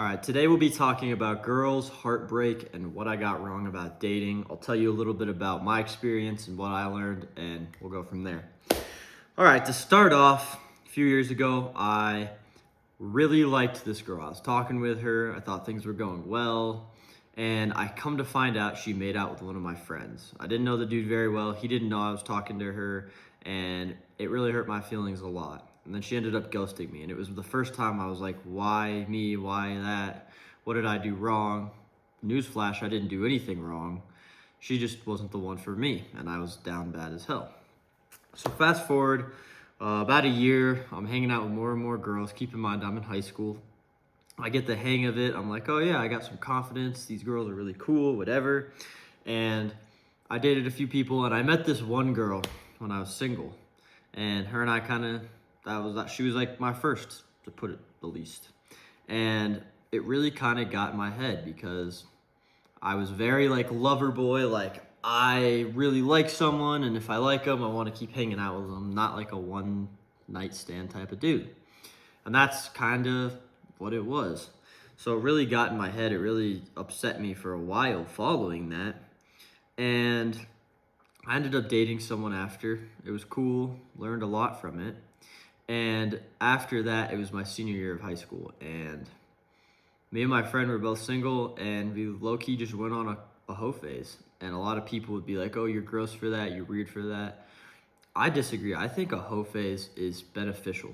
All right, today we'll be talking about girls, heartbreak, and what I got wrong about dating. I'll tell you a little bit about my experience and what I learned, and we'll go from there. All right, to start off, a few years ago, I really liked this girl. I was talking with her, I thought things were going well, and I come to find out she made out with one of my friends. I didn't know the dude very well, he didn't know I was talking to her, and it really hurt my feelings a lot. And then she ended up ghosting me, and it was the first time I was like, why me? Why that? What did I do wrong? Newsflash, I didn't do anything wrong. She just wasn't the one for me, and I was down bad as hell. So fast forward about a year, I'm hanging out with more and more girls. Keep in mind, I'm in high school. I get the hang of it. I'm like, oh yeah, I got some confidence. These girls are really cool, whatever. And I dated a few people, and I met this one girl when I was single. And her and I she was like my first, to put it the least. And it really kind of got in my head because I was very like lover boy, like I really like someone, and if I like them, I want to keep hanging out with them, not like a one night stand type of dude. And that's kind of what it was. So it really got in my head. It really upset me for a while following that. And I ended up dating someone after. It was cool, learned a lot from it. And after that, it was my senior year of high school. And me and my friend were both single, and we low-key just went on a hoe phase. And a lot of people would be like, oh, you're gross for that, you're weird for that. I disagree. I think a hoe phase is beneficial.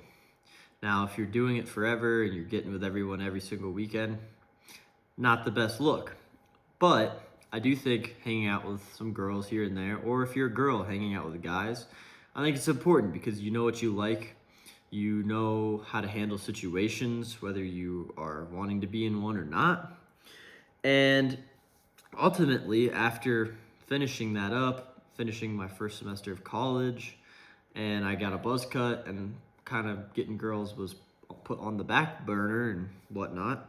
Now, if you're doing it forever and you're getting with everyone every single weekend, not the best look. But I do think hanging out with some girls here and there, or if you're a girl hanging out with guys, I think it's important because you know what you like. You know how to handle situations, whether you are wanting to be in one or not. And ultimately, after finishing that up, finishing my first semester of college, and I got a buzz cut and kind of getting girls was put on the back burner and whatnot,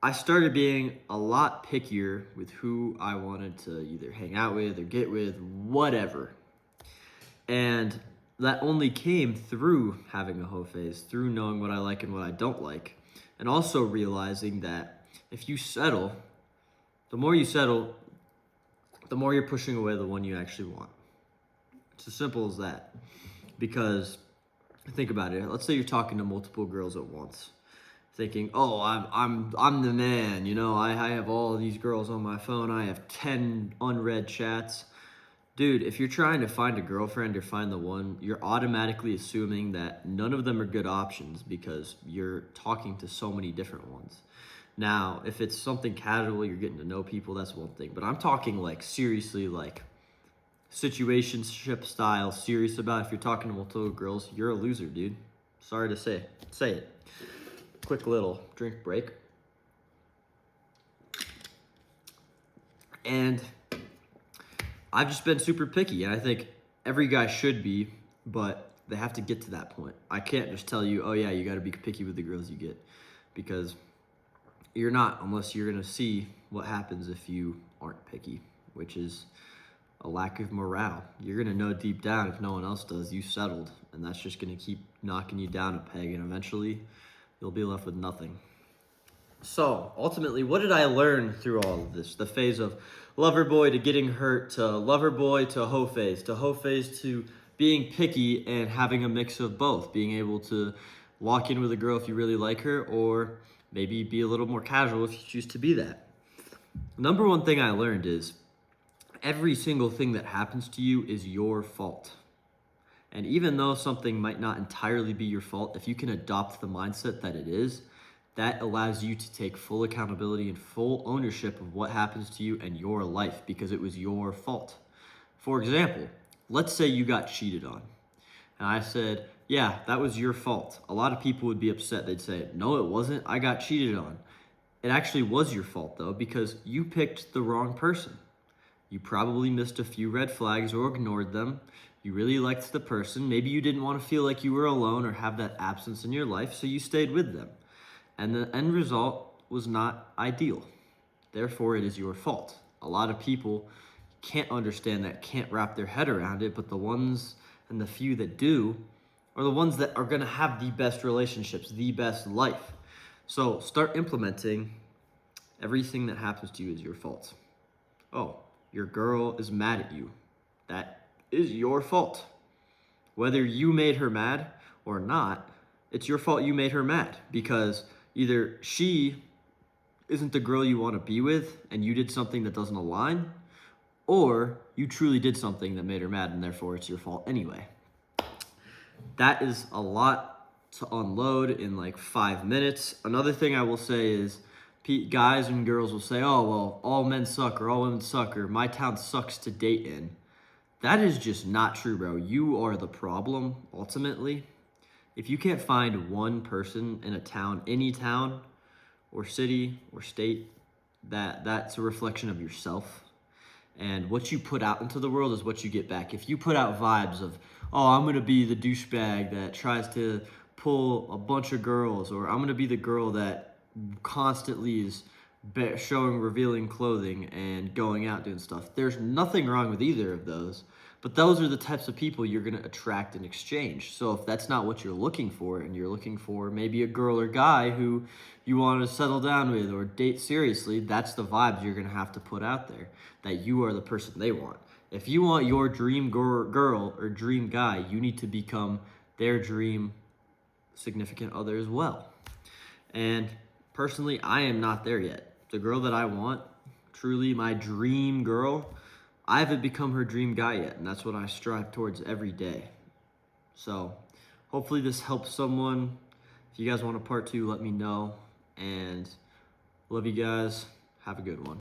I started being a lot pickier with who I wanted to either hang out with or get with, whatever. And that only came through having a hoe phase, through knowing what I like and what I don't like, and also realizing that if you settle, the more you settle, the more you're pushing away the one you actually want. It's as simple as that. Because think about it. Let's say you're talking to multiple girls at once, thinking, "Oh, I'm the man. You know, I have all these girls on my phone. I have 10 unread chats." Dude, if you're trying to find a girlfriend or find the one, you're automatically assuming that none of them are good options because you're talking to so many different ones. Now, if it's something casual, you're getting to know people, that's one thing. But I'm talking like seriously, like situationship style, serious about if you're talking to multiple girls, you're a loser, dude. Sorry to say it. Quick little drink break. And I've just been super picky, and I think every guy should be, but they have to get to that point. I can't just tell you, oh yeah, you got to be picky with the girls you get, because you're not, unless you're going to see what happens if you aren't picky, which is a lack of morale. You're going to know deep down, if no one else does, you settled, and that's just going to keep knocking you down a peg, and eventually you'll be left with nothing. So, ultimately, what did I learn through all of this? The phase of lover boy to getting hurt, to lover boy to hoe phase to being picky and having a mix of both. Being able to walk in with a girl if you really like her, or maybe be a little more casual if you choose to be that. Number one thing I learned is every single thing that happens to you is your fault. And even though something might not entirely be your fault, if you can adopt the mindset that it is, that allows you to take full accountability and full ownership of what happens to you and your life because it was your fault. For example, let's say you got cheated on. And I said, yeah, that was your fault. A lot of people would be upset. They'd say, no, it wasn't. I got cheated on. It actually was your fault, though, because you picked the wrong person. You probably missed a few red flags or ignored them. You really liked the person. Maybe you didn't want to feel like you were alone or have that absence in your life, so you stayed with them. And the end result was not ideal. Therefore, it is your fault. A lot of people can't understand that, can't wrap their head around it, but the ones and the few that do are the ones that are going to have the best relationships, the best life. So start implementing everything that happens to you is your fault. Oh, your girl is mad at you. That is your fault. Whether you made her mad or not, it's your fault you made her mad, because either she isn't the girl you want to be with and you did something that doesn't align, or you truly did something that made her mad and therefore it's your fault anyway. That is a lot to unload in like 5 minutes. Another thing I will say is guys and girls will say, oh, well, all men suck or all women suck or my town sucks to date in. That is just not true, bro. You are the problem, ultimately. If you can't find one person in a town, any town or city or state, that's a reflection of yourself. And what you put out into the world is what you get back. If you put out vibes of, oh, I'm going to be the douchebag that tries to pull a bunch of girls, or I'm going to be the girl that constantly is showing revealing clothing and going out doing stuff. There's nothing wrong with either of those, but those are the types of people you're going to attract in exchange. So if that's not what you're looking for, and you're looking for maybe a girl or guy who you want to settle down with or date seriously, that's the vibes you're going to have to put out there, that you are the person they want. If you want your dream girl or dream guy, you need to become their dream significant other as well. And personally, I am not there yet. The girl that I want, truly my dream girl, I haven't become her dream guy yet, and that's what I strive towards every day. So hopefully this helps someone. If you guys want a part 2, let me know. And love you guys. Have a good one.